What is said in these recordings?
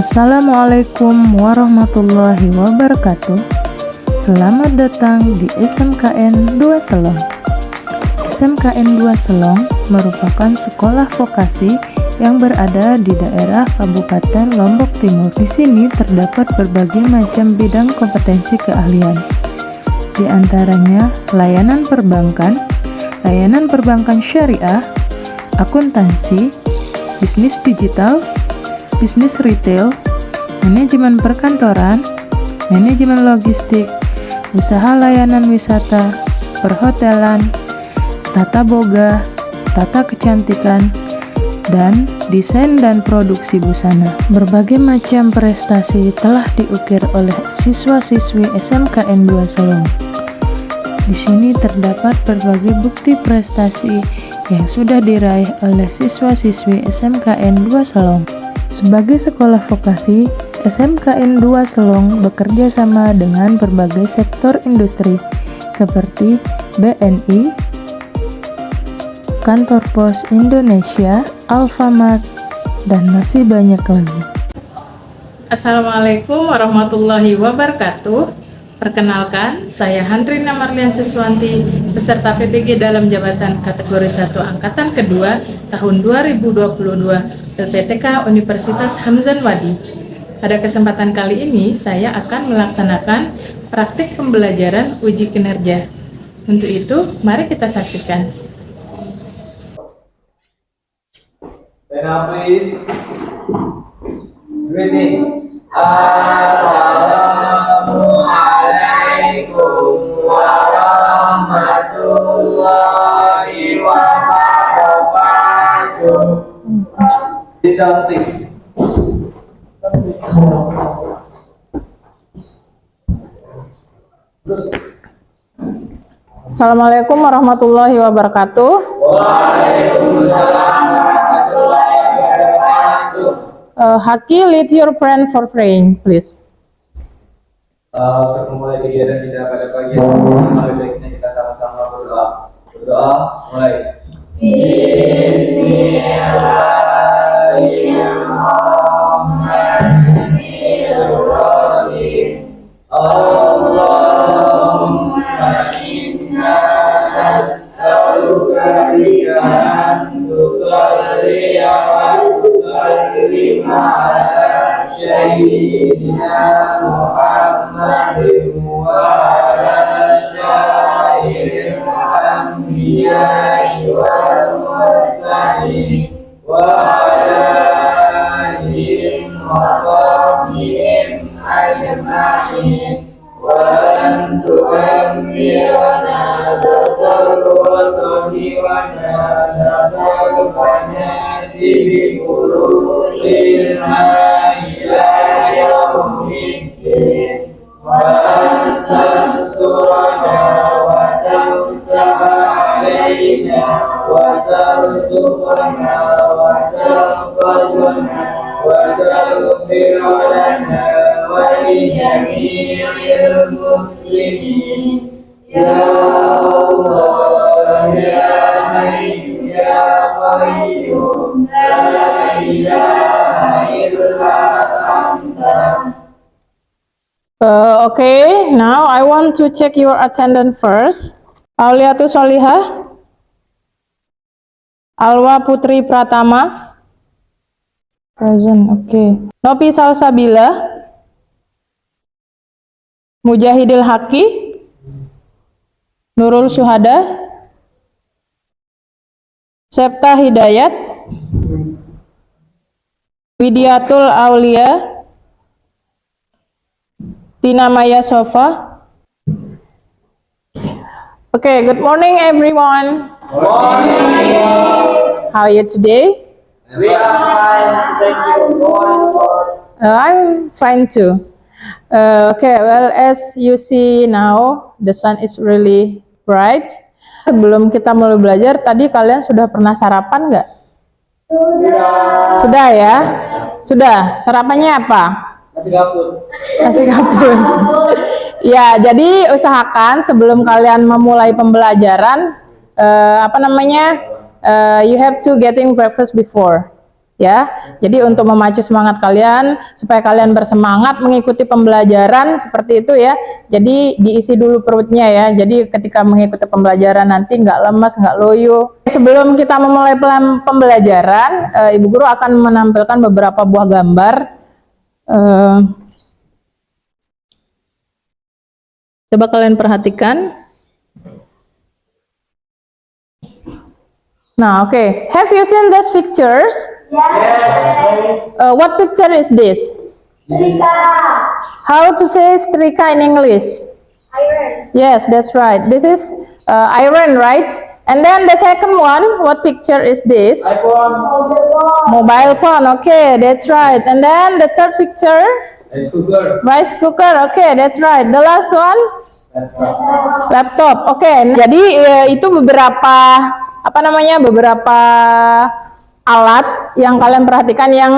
Assalamualaikum warahmatullahi wabarakatuh. Selamat datang di SMKN 2 Selong. SMKN 2 Selong merupakan sekolah vokasi yang berada di daerah Kabupaten Lombok Timur. Di sini terdapat berbagai macam bidang kompetensi keahlian. Di antaranya layanan perbankan syariah, akuntansi, bisnis digital, bisnis retail, manajemen perkantoran, manajemen logistik, usaha layanan wisata, perhotelan, tata boga, tata kecantikan, dan desain dan produksi busana. Berbagai macam prestasi telah diukir oleh siswa-siswi SMKN 2 Selong. Di sini terdapat berbagai bukti prestasi yang sudah diraih oleh siswa-siswi SMKN 2 Selong. Sebagai sekolah vokasi, SMKN 2 Selong bekerja sama dengan berbagai sektor industri seperti BNI, Kantor Pos Indonesia, Alfamart, dan masih banyak lagi. Assalamualaikum warahmatullahi wabarakatuh. Perkenalkan, saya Handrina Marlian Siswanti, peserta PPG dalam jabatan kategori 1 angkatan kedua tahun 2022 LPTK Universitas Hamzan Wadi. Pada kesempatan kali ini, saya akan melaksanakan praktik pembelajaran uji kinerja. Untuk itu, mari kita saksikan. Stand up, please. Greeting. Assalamualaikum warahmatullahi wabarakatuh. Sit down, please. Assalamualaikum warahmatullahi wabarakatuh. Waalaikumsalam warahmatullahi wabarakatuh. Haki, lead your friend for praying, please. Untuk memulai kegiatan kita pada pagi hari ini, mari baiknya kita sama-sama berdoa. Berdoa, mulai. Bismillahirrahmanirrahim. Allahumma inna nas'aluka an tusalli wa tusallim ala sayyidina Muhammadin wa ala sayyidil anbiya'i wal mursalin wa ala alihim wa sahbihim ajma'in wa an tu'ammirana lakal watani wa lakal banati bi qulubin ila yaumiddin wa an tansurana wa tamtaha alaina wa tarzuqana wa tahfazana wa taghfir lana wa li jami'il muslimin ya Allah ya Hayyu ya Qayyum la ilaha illa anta. Okay, now I want to check your attendance first. Auliatus Solihah, Alwa Putri Pratama, present. Okay. Nopi Salsabila, Mujahidil Haki, Nurul Syuhada, Septa Hidayat, Widiatul Aulia, Tina Maya Sofa. Okay, good morning everyone. Morning. How are you today? We are fine, thank you. I'm fine too. Okay, well, as you see now, the sun is really bright. Sebelum kita mulai belajar, tadi kalian sudah pernah sarapan nggak? Sudah ya? Sudah. Sarapannya apa? Nasi gabung. Nasi gabung. Ya, jadi usahakan sebelum kalian memulai pembelajaran, you have to getting breakfast before. ya. Jadi untuk memacu semangat kalian supaya kalian bersemangat mengikuti pembelajaran seperti itu ya. Jadi diisi dulu perutnya ya. Jadi ketika mengikuti pembelajaran nanti nggak lemas, nggak loyo. Sebelum kita memulai pembelajaran, Ibu Guru akan menampilkan beberapa buah gambar. Coba kalian perhatikan. Nah, okay. Have you seen these pictures? Yes. What picture is this? Strika. How to say strika in English? Iron. Yes, that's right. This is iron, right? And then the second one, what picture is this? iPhone. Mobile phone. Okay, that's right. And then the third picture, Rice cooker. rice cooker. Okay, that's right. The last one, laptop. Oke, jadi itu beberapa beberapa alat yang kalian perhatikan yang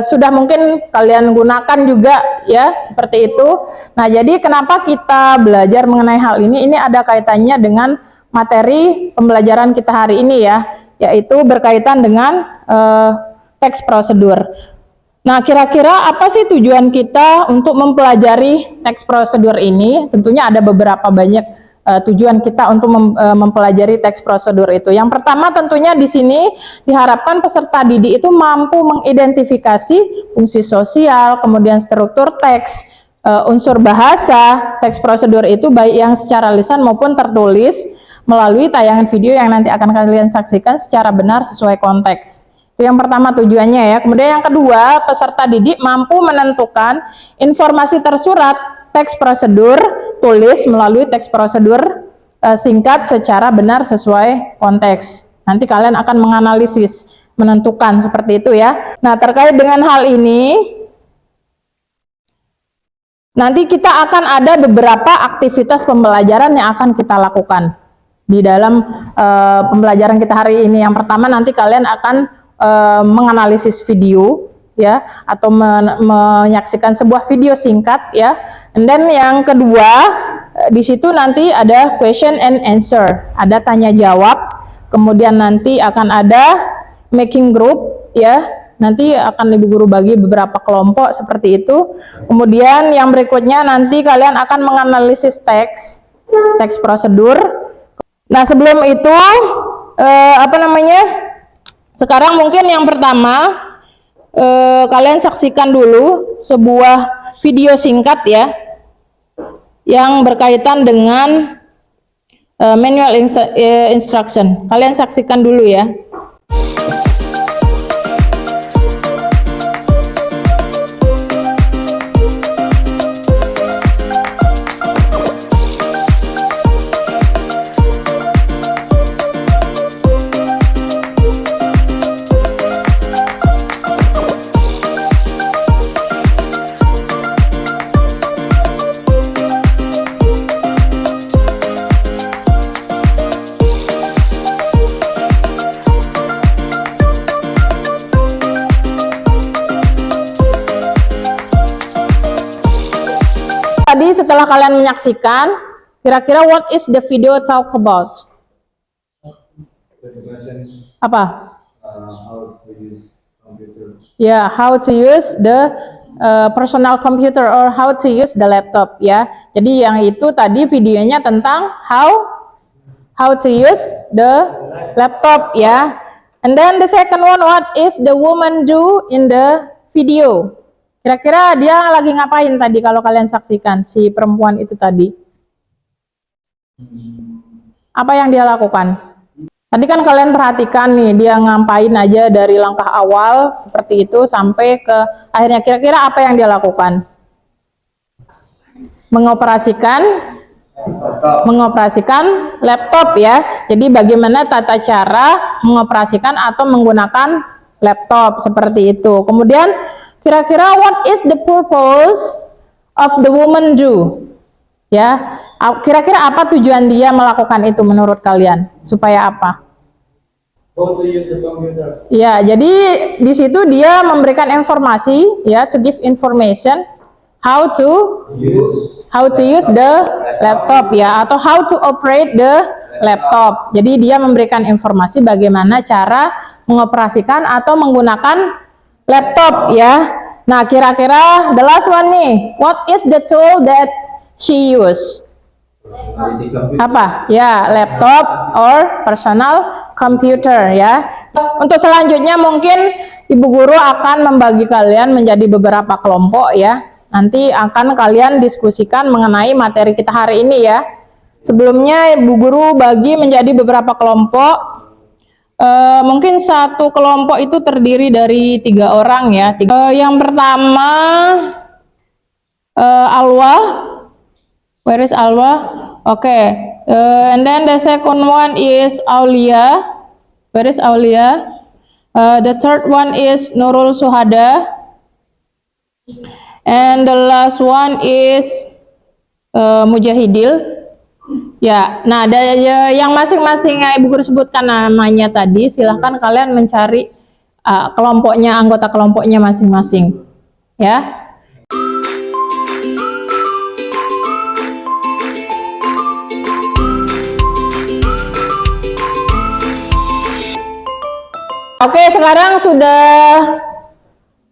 sudah mungkin kalian gunakan juga ya, seperti itu. Nah, jadi kenapa kita belajar mengenai hal ini? Ini ada kaitannya dengan materi pembelajaran kita hari ini ya, yaitu berkaitan dengan teks prosedur. Nah, kira-kira apa sih tujuan kita untuk mempelajari teks prosedur ini? Tentunya ada beberapa banyak tujuan kita untuk mempelajari teks prosedur itu. Yang pertama tentunya di sini diharapkan peserta didik itu mampu mengidentifikasi fungsi sosial, kemudian struktur teks, unsur bahasa, teks prosedur itu baik yang secara lisan maupun tertulis melalui tayangan video yang nanti akan kalian saksikan secara benar sesuai konteks. Itu yang pertama tujuannya ya. Kemudian yang kedua, peserta didik mampu menentukan informasi tersurat teks prosedur tulis melalui teks prosedur singkat secara benar sesuai konteks. Nanti kalian akan menganalisis, menentukan seperti itu ya. Nah, terkait dengan hal ini, nanti kita akan ada beberapa aktivitas pembelajaran yang akan kita lakukan di dalam pembelajaran kita hari ini. Yang pertama nanti kalian akan menganalisis video ya, atau menyaksikan sebuah video singkat ya. And then yang kedua, di situ nanti ada question and answer, ada tanya jawab. Kemudian nanti akan ada making group ya. Nanti akan Ibu Guru bagi beberapa kelompok seperti itu. Kemudian yang berikutnya nanti kalian akan menganalisis teks prosedur. Nah, sebelum itu sekarang mungkin yang pertama kalian saksikan dulu sebuah video singkat ya, yang berkaitan dengan manual instruction. Kalian saksikan dulu ya. Tadi setelah kalian menyaksikan, kira-kira what is the video talk about? Apa? How to use computer. Ya, how to use the personal computer or how to use the laptop ya. Jadi yang itu tadi videonya tentang how to use the laptop ya. And then the second one, what is the woman do in the video? Kira-kira dia lagi ngapain tadi kalau kalian saksikan si perempuan itu tadi? Apa yang dia lakukan? Tadi kan kalian perhatikan nih, dia ngapain aja dari langkah awal seperti itu sampai ke akhirnya. Kira-kira apa yang dia lakukan? Mengoperasikan laptop ya. Jadi bagaimana tata cara mengoperasikan atau menggunakan laptop seperti itu. Kemudian kira-kira what is the purpose of the woman do? Ya, kira-kira apa tujuan dia melakukan itu menurut kalian? Supaya apa? How to use the computer. Ya, jadi di situ dia memberikan informasi ya, to give information how to use the laptop ya, atau how to operate the laptop. Jadi dia memberikan informasi bagaimana cara mengoperasikan atau menggunakan laptop ya. Nah, kira-kira the last one nih, what is the tool that she use? Apa? Ya, laptop or personal computer ya. Untuk selanjutnya mungkin Ibu Guru akan membagi kalian menjadi beberapa kelompok ya. Nanti akan kalian diskusikan mengenai materi kita hari ini ya. Sebelumnya Ibu Guru bagi menjadi beberapa kelompok. Mungkin satu kelompok itu terdiri dari 3 orang ya. Yang pertama Alwa. Where is Alwa? Okay. And then the second one is Aulia. Where is Aulia? The third one is Nurul Suhada. And the last one is Mujahidil. Ya, nah ada yang masing-masing yang Ibu Guru sebutkan namanya tadi, silahkan kalian mencari kelompoknya, anggota kelompoknya masing-masing. Ya. Oke, sekarang sudah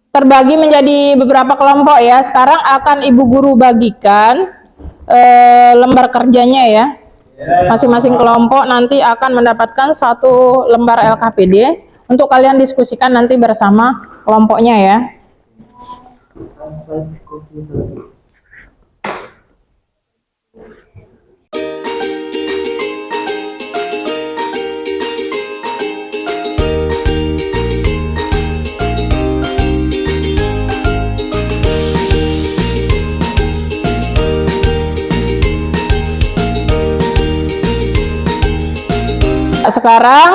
terbagi menjadi beberapa kelompok ya. Sekarang akan Ibu Guru bagikan lembar kerjanya ya. Masing-masing kelompok nanti akan mendapatkan 1 lembar LKPD untuk kalian diskusikan nanti bersama kelompoknya ya. Sekarang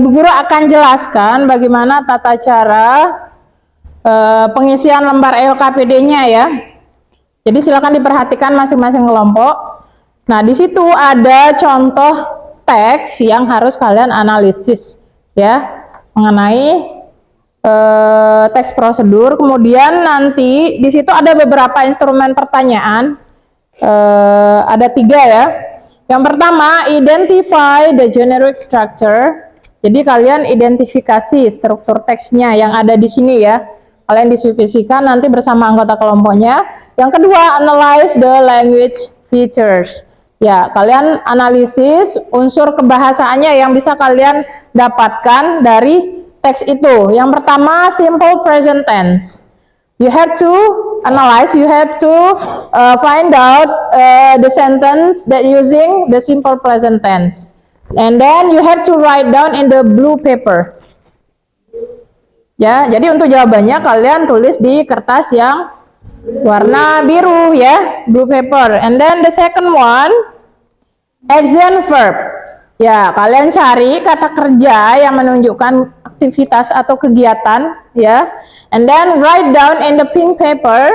Ibu Guru akan jelaskan bagaimana tata cara pengisian lembar LKPD-nya ya. Jadi silakan diperhatikan masing-masing kelompok. Nah, di situ ada contoh teks yang harus kalian analisis ya mengenai teks prosedur. Kemudian nanti di situ ada beberapa instrumen pertanyaan. Ada 3 ya. Yang pertama, identify the generic structure. Jadi kalian identifikasi struktur teksnya yang ada di sini ya. Kalian diskusikan nanti bersama anggota kelompoknya. Yang kedua, analyze the language features. Ya, kalian analisis unsur kebahasaannya yang bisa kalian dapatkan dari teks itu. Yang pertama, simple present tense. You have to analyze, you have to find out the sentence that using the simple present tense. And then you have to write down in the blue paper. Ya, jadi untuk jawabannya kalian tulis di kertas yang warna biru ya, blue paper. And then the second one, action verb. Ya, kalian cari kata kerja yang menunjukkan aktivitas atau kegiatan ya. And then write down in the pink paper.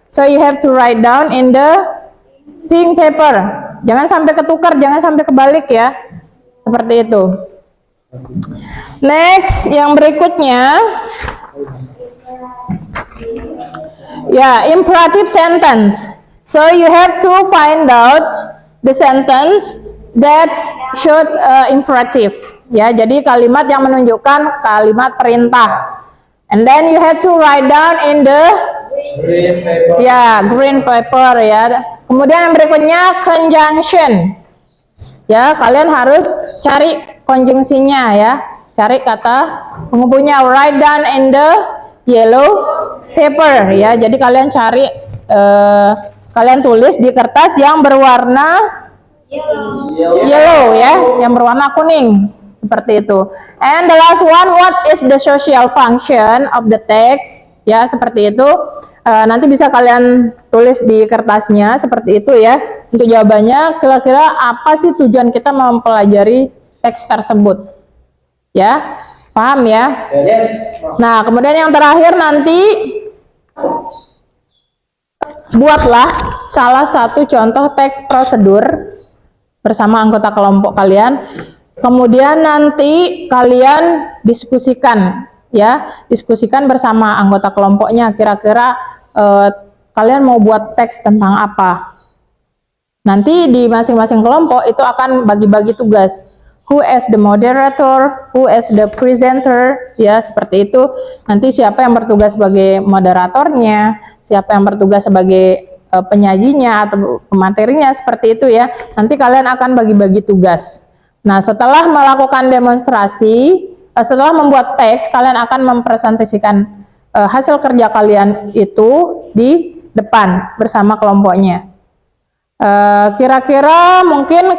So you have to write down in the pink paper. Jangan sampai ketukar, jangan sampai kebalik ya. Seperti itu. Next, yang berikutnya. Ya, imperative sentence. So you have to find out the sentence that should imperative. Ya, jadi kalimat yang menunjukkan kalimat perintah. And then you have to write down in the Green paper. ya, green paper ya. Kemudian yang berikutnya conjunction. Ya, kalian harus cari konjungsinya ya. Cari kata penghubungnya, write down in the yellow paper ya. Jadi kalian cari kalian tulis di kertas yang berwarna yellow ya, yang berwarna kuning. Seperti itu. And the last one, what is the social function of the text? Ya, seperti itu. Nanti bisa kalian tulis di kertasnya seperti itu ya. Untuk jawabannya, kira-kira apa sih tujuan kita mempelajari teks tersebut? Ya, paham ya? Yes. Nah, kemudian yang terakhir nanti buatlah salah satu contoh teks prosedur bersama anggota kelompok kalian. Kemudian nanti kalian diskusikan ya, diskusikan bersama anggota kelompoknya kira-kira kalian mau buat teks tentang apa. Nanti di masing-masing kelompok itu akan bagi-bagi tugas. who as the moderator, who as the presenter, ya seperti itu. Nanti siapa yang bertugas sebagai moderatornya, siapa yang bertugas sebagai penyajinya atau pematerinya, seperti itu ya. Nanti kalian akan bagi-bagi tugas. Nah, setelah melakukan demonstrasi, setelah membuat teks, kalian akan mempresentasikan hasil kerja kalian itu di depan bersama kelompoknya. Kira-kira mungkin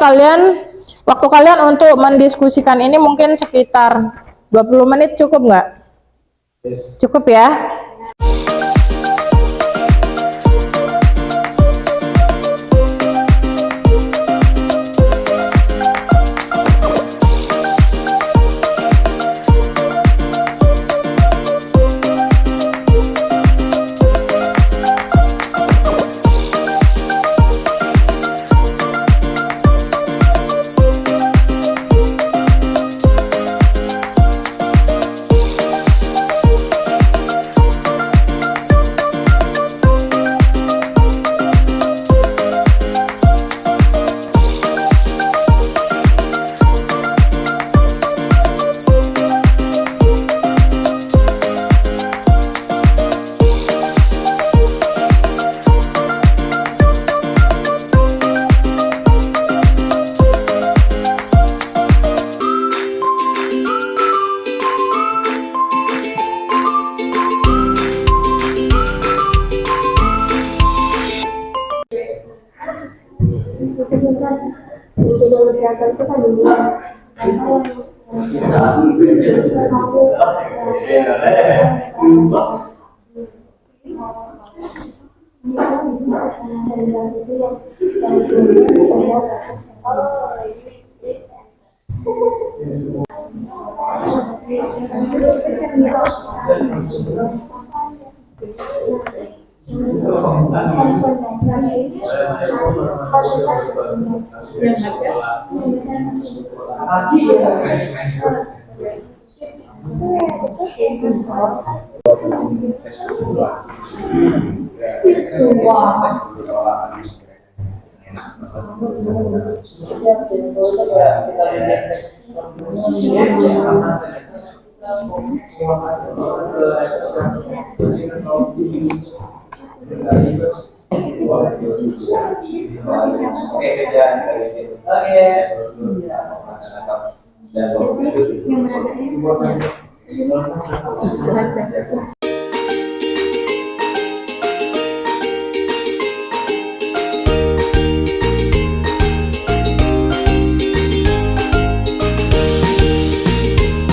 waktu kalian untuk mendiskusikan ini mungkin sekitar 20 menit, cukup nggak? Cukup ya?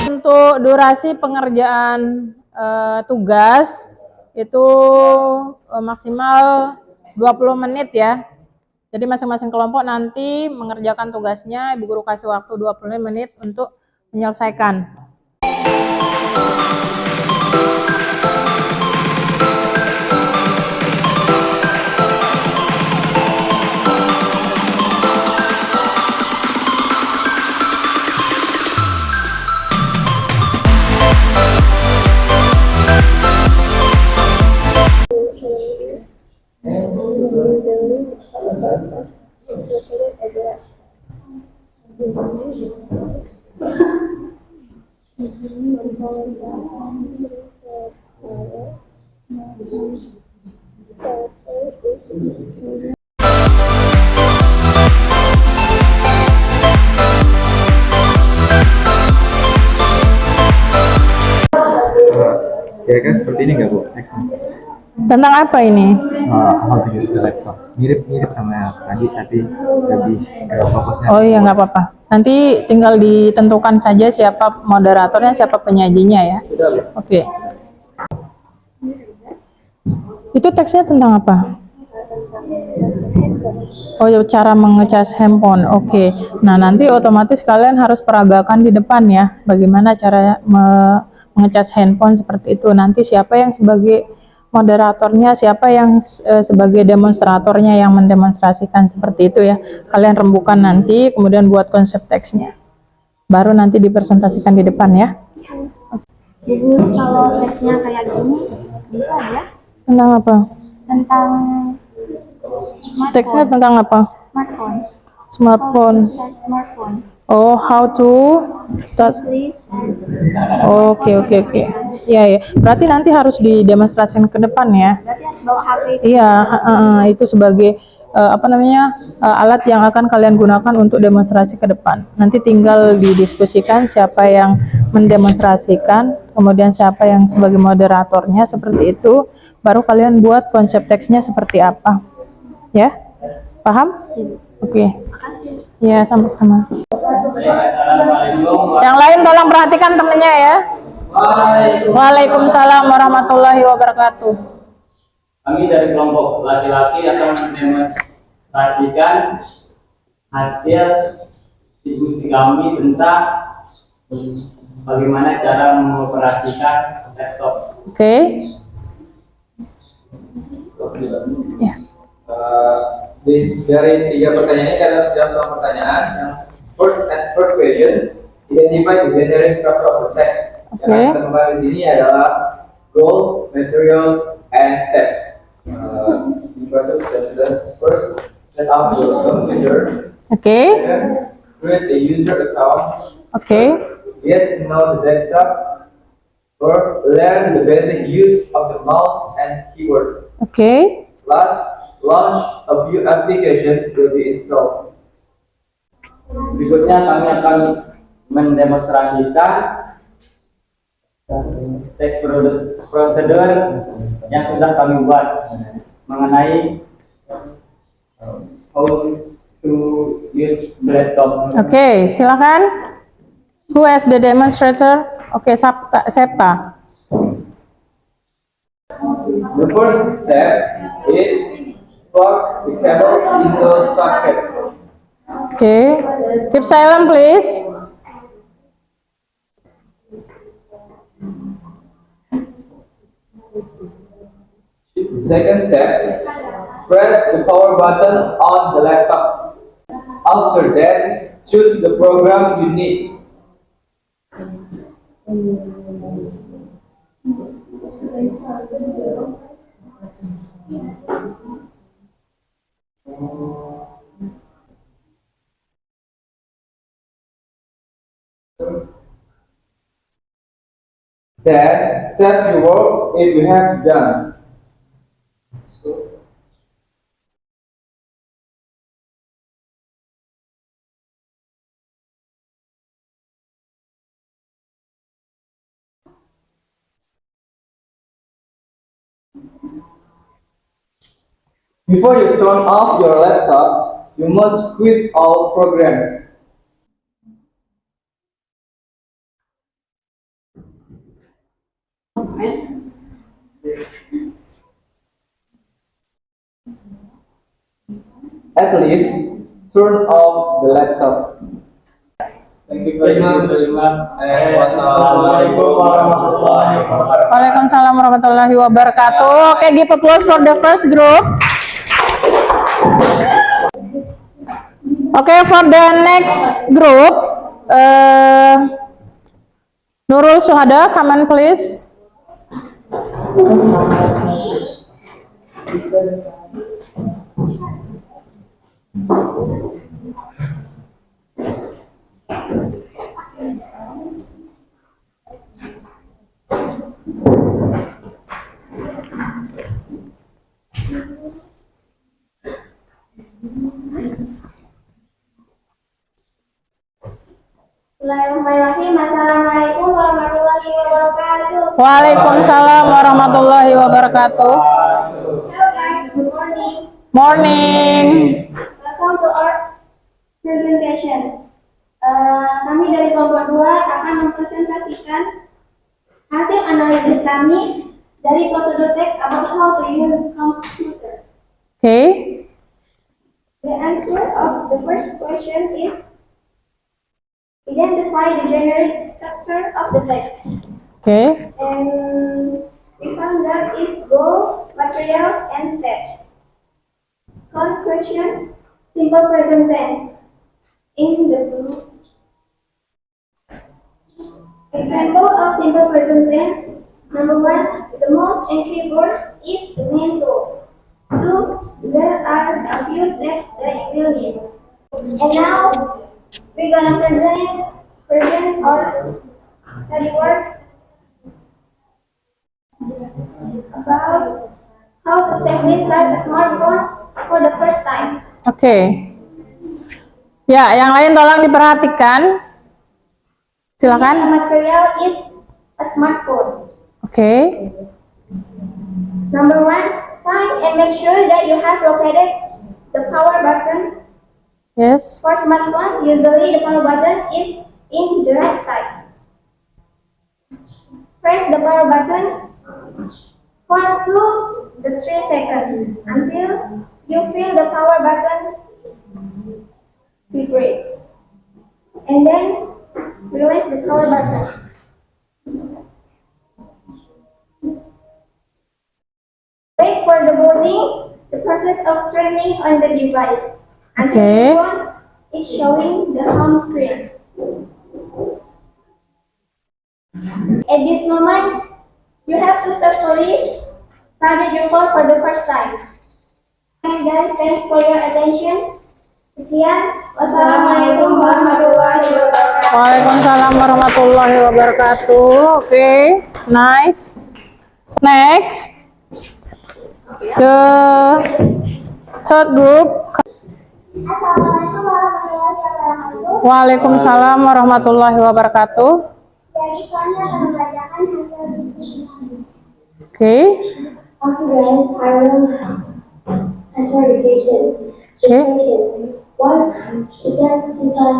Untuk durasi pengerjaan tugas itu maksimal 20 menit ya. Jadi masing-masing kelompok nanti mengerjakan tugasnya, Ibu Guru kasih waktu 20 menit untuk menyelesaikan. Kira-kira seperti ini nggak Bu? Tentang apa ini? How to use the laptop. Mirip-mirip sama tadi, tapi lebih ke fokusnya. Oh iya, nggak apa-apa. Nanti tinggal ditentukan saja siapa moderatornya, siapa penyajinya ya. Oke. Itu teksnya tentang apa? Oh ya, cara mengecas handphone. Oke. Nah, nanti otomatis kalian harus peragakan di depan ya. Bagaimana cara mengecas handphone seperti itu. Nanti siapa yang sebagai moderatornya, siapa yang sebagai demonstratornya yang mendemonstrasikan seperti itu ya. Kalian rembukan nanti, kemudian buat konsep teksnya. Baru nanti dipresentasikan di depan ya. Ibu, kalau teksnya kayak gini, bisa ya? Tentang apa? Tentang Teksnya tentang apa? smartphone. Smartphone. Smartphone. Oh, how to start. Please and Oke. Iya ya. Berarti nanti harus didemonstrasikan ke depan ya. berarti harus bawa HP itu. Iya, itu sebagai alat yang akan kalian gunakan untuk demonstrasi ke depan. Nanti tinggal didiskusikan siapa yang mendemonstrasikan, kemudian siapa yang sebagai moderatornya seperti itu. Baru kalian buat konsep teksnya seperti apa. Ya? Paham? Oke. Ya, sama-sama. Yang lain tolong perhatikan temennya ya. Waalaikumsalam warahmatullahi wabarakatuh. Kami dari kelompok laki-laki akan mendemonstrasikan hasil diskusi kami tentang bagaimana cara mengoperasikan laptop. Oke. Ya. Dari 3 pertanyaan ini ada 9 pertanyaan. Yang first question, identify the generic structure of the text. Oke. Yang kita kembali di sini adalah goal, materials, and steps. First, set up your computer. Oke. Second, create a user account. Oke. Get to know the desktop. Third, learn the basic use of the mouse and keyboard. Oke. Last, launch a few applications will be installed. Berikutnya kami akan mendemonstrasikan teks prosedur yang sudah kami buat mengenai how to use the laptop. Oke, silakan. Who has the demonstrator? Oke, Septa. The first step is plug the cable into socket. Oke. Keep silent please. Second step, press the power button on the laptop. After that, choose the program you need. Then, save your work if you have done. Before you turn off your laptop, you must quit all programs. At least turn off the laptop. Thank you very much. Wassalamualaikum warahmatullahi wabarakatuh. Waalaikumsalam warahmatullahi wabarakatuh. Oke, give applause for the first group. Oke, for the next group, Nurul Suhada, come on please. Bismillahirrahmanirrahim. Assalamualaikum warahmatullahi wabarakatuh. Waalaikumsalam warahmatullahi wabarakatuh. Hello guys, good morning. Morning. Welcome to our presentation. Kami dari kelompok 2 akan mempresentasikan hasil analisis kami dari prosedur teks about how to use computer. Okay. The answer of the first question is identify the generic structure of the text. Okay. And we found that is goal, materials, and steps. Second question, simple present tense. In the blue. Example of simple present tense. Number 1, the mouse and keyboard is the main tool. 2, there are a few steps that you will need. And now, we're gonna version or study work about how to safely start a smartphone for the first time. Oke. Ya, yang lain tolong diperhatikan. The Silakan. material is a smartphone. Oke. Number 1, find and make sure that you have located the power button. Yes. For smartphones, usually the power button is in the right side. Press the power button for 2 to 3 seconds until you feel the power button vibrate. And then release the power button. Wait for the booting, the process of turning on the device, until the phone is showing the home screen. At this moment, you have successfully started your phone for the first time. And guys, thanks for your attention. Sekian, wassalamualaikum warahmatullahi wabarakatuh. Waalaikumsalam warahmatullahi wabarakatuh. Oke, nice. Next, the third group. Assalamualaikum warahmatullahi wabarakatuh. Waalaikumsalam warahmatullahi wabarakatuh. Jadi kami akan membacakan hasil diskusi. Oke. Okay guys, I will answer the questions. What identify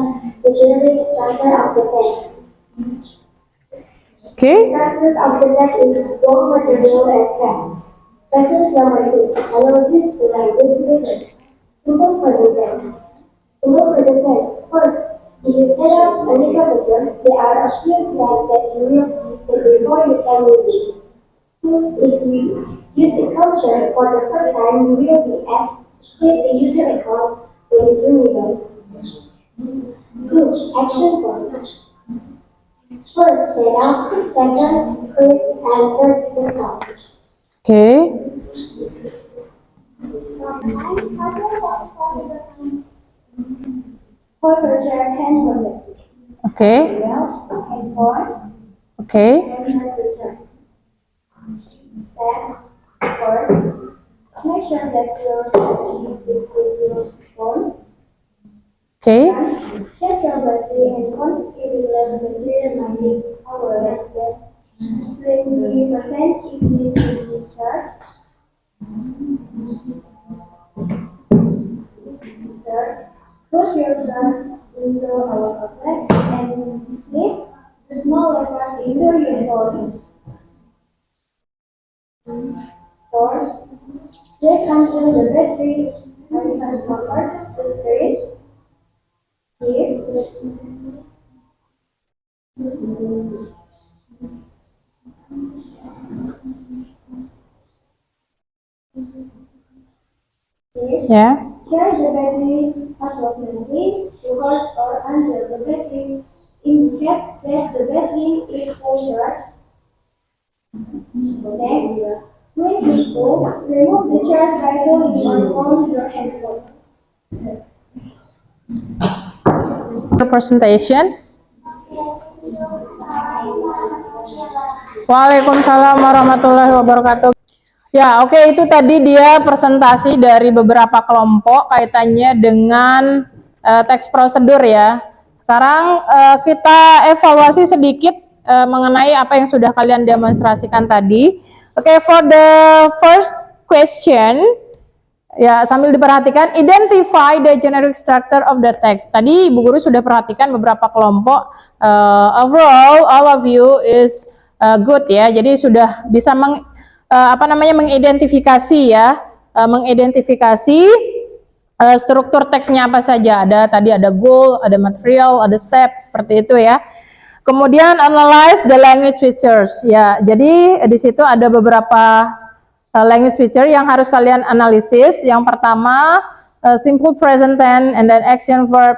the generic structure of the text? Oke. Structure of the text is raw material as text. Questions number 2. Analysis the language features. Simple present tense. Simple present tense. First, if you set up a literature, there are a few steps that you will take before you can use it. So, if you use the culture for the first time, you will be asked if the user account is renewable. 2. Action forms. First, set up. Second, click, and third, install. Oke. For share 10 project. Oke. And for Oke. return. Then, first, make sure that your is with your phone. Oke. Check your battery and configure the less material might be power less than 20% if need to be charged. Third, put your phone into our outlet and slip the small lever into your phone. Fourth, check until the battery covers the screen. Here, Ya. charge the battery approximately 2 hours or until the battery indicates that the battery is full charge. Next, when it's full, remove the charge cable or from your headphone. Presentation. Waalaikumsalam warahmatullahi wabarakatuh. Ya, oke, itu tadi dia presentasi dari beberapa kelompok kaitannya dengan teks prosedur ya. Sekarang kita evaluasi sedikit mengenai apa yang sudah kalian demonstrasikan tadi. Oke, for the first question, ya sambil diperhatikan, identify the generic structure of the text. Tadi Ibu Guru sudah perhatikan beberapa kelompok. Overall, all of you is good ya. Jadi sudah bisa mengidentifikasi ya, mengidentifikasi struktur teksnya apa saja. Tadi ada goal, ada material, ada step, seperti itu ya. Kemudian analyze the language features ya. Jadi di situ ada beberapa language feature yang harus kalian analisis. Yang pertama simple present tense, and then action verb,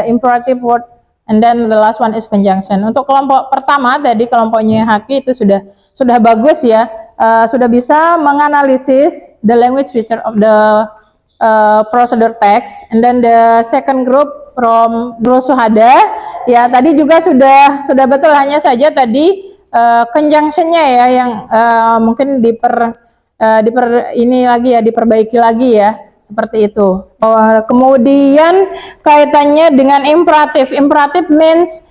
imperative word, and then the last one is conjunction. Untuk kelompok pertama tadi kelompoknya Haki itu sudah bagus ya. Sudah bisa menganalisis the language feature of the procedure text, and then the second group from Nurul Suhada. Ya, tadi juga sudah betul, hanya saja tadi conjunction-nya ya yang mungkin diperbaiki lagi ya, seperti itu. Kemudian kaitannya dengan imperatif. Imperatif means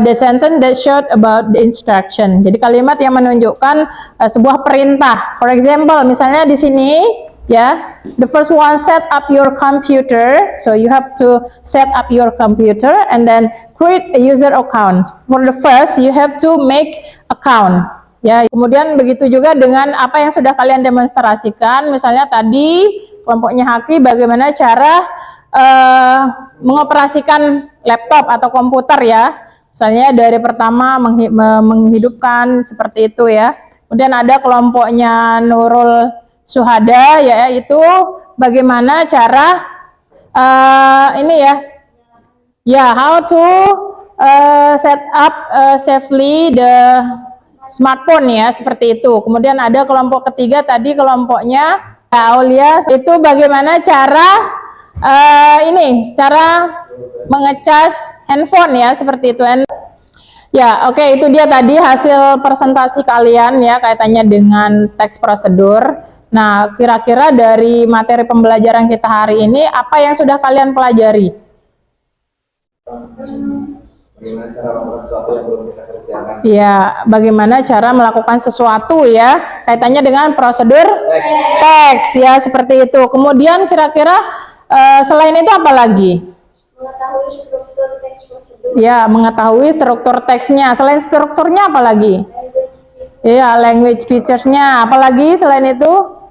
the sentence that showed about the instruction. Jadi kalimat yang menunjukkan sebuah perintah. For example, misalnya di sini ya, the first one, set up your computer. So you have to set up your computer and then create a user account. For the first, you have to make account. Ya, kemudian begitu juga dengan apa yang sudah kalian demonstrasikan. Misalnya tadi kelompoknya Haki bagaimana cara mengoperasikan laptop atau komputer ya. Misalnya dari pertama menghidupkan seperti itu ya. Kemudian ada kelompoknya Nurul Suhada, yaitu bagaimana cara how to set up safely the smartphone ya, seperti itu. Kemudian ada kelompok ketiga tadi, kelompoknya Aulia, itu bagaimana cara cara mengecas handphone ya, seperti itu. Ya, oke, itu dia tadi hasil presentasi kalian ya, kaitannya dengan teks prosedur. Nah, kira-kira dari materi pembelajaran kita hari ini, apa yang sudah kalian pelajari? Bagaimana cara melakukan sesuatu yang belum kita kerjakan? Ya, bagaimana cara melakukan sesuatu ya, kaitannya dengan prosedur teks ya, seperti itu. Kemudian kira-kira selain itu apa lagi? Mengetahui struktur teks prosedur. Ya, mengetahui struktur teksnya. Selain strukturnya apa lagi? Ya, language features-nya. Apalagi selain itu?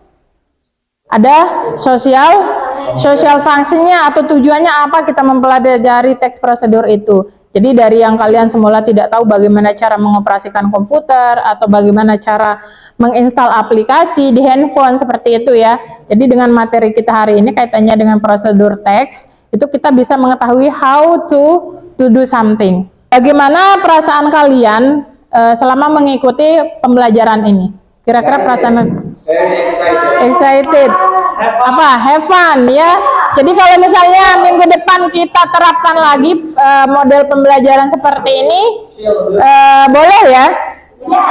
Ada social function-nya atau tujuannya apa kita mempelajari teks prosedur itu. Jadi dari yang kalian semula tidak tahu bagaimana cara mengoperasikan komputer atau bagaimana cara menginstal aplikasi di handphone seperti itu ya. Jadi dengan materi kita hari ini kaitannya dengan prosedur teks, itu kita bisa mengetahui how to do something. Bagaimana perasaan kalian selama mengikuti pembelajaran ini? Kira-kira perasaan Very excited. Apa? Have fun ya. Jadi kalau misalnya minggu depan kita terapkan lagi model pembelajaran seperti ini, boleh ya?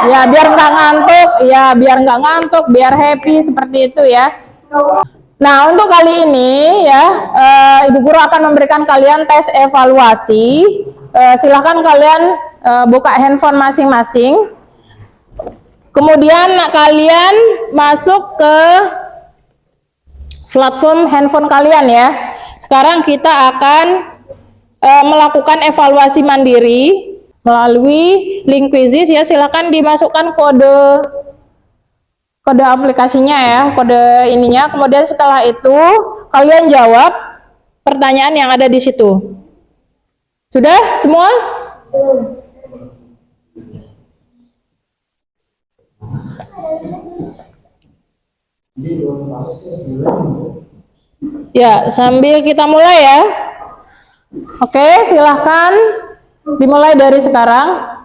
Ya, biar nggak ngantuk, biar happy seperti itu ya. Nah, untuk kali ini ya, Ibu Guru akan memberikan kalian tes evaluasi. Silahkan kalian buka handphone masing-masing. Kemudian kalian masuk ke platform handphone kalian ya. Sekarang kita akan melakukan evaluasi mandiri melalui link quizzes ya. Silakan dimasukkan kode aplikasinya ya, kode ininya. Kemudian setelah itu kalian jawab pertanyaan yang ada di situ. Sudah semua? Ya, sambil kita mulai ya. Oke, silahkan dimulai dari sekarang.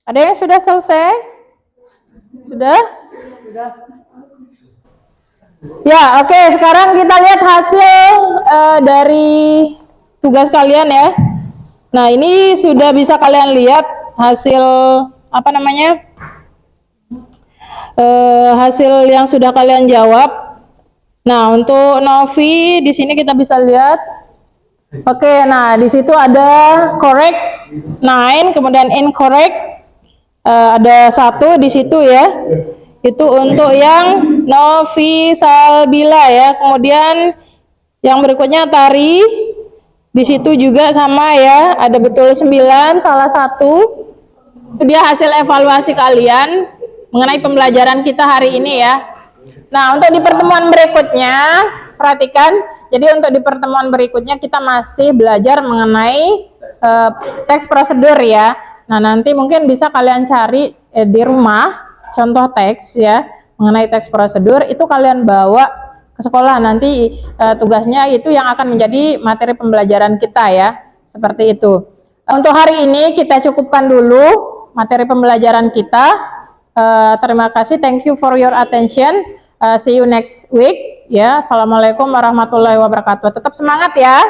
Ada yang sudah selesai? Sudah? Ya, oke. Sekarang kita lihat hasil dari tugas kalian ya. Nah, ini sudah bisa kalian lihat hasil apa namanya? Hasil yang sudah kalian jawab. Nah, untuk Novi di sini kita bisa lihat. Oke, nah di situ ada correct 9, kemudian incorrect ada 1 di situ ya. Itu untuk yang Novi Salbila ya. Kemudian yang berikutnya Tari. Di situ juga sama ya. Ada betul 9, salah 1. Itu dia hasil evaluasi kalian mengenai pembelajaran kita hari ini ya. Nah, untuk di pertemuan berikutnya, perhatikan. Jadi untuk di pertemuan berikutnya kita masih belajar mengenai teks prosedur ya. Nah, nanti mungkin bisa kalian cari di rumah contoh teks ya mengenai teks prosedur, itu kalian bawa ke sekolah, nanti tugasnya itu yang akan menjadi materi pembelajaran kita ya, seperti itu. Untuk hari ini kita cukupkan dulu materi pembelajaran kita. Terima kasih, thank you for your attention. See you next week ya. Assalamualaikum warahmatullahi wabarakatuh. Tetap semangat ya.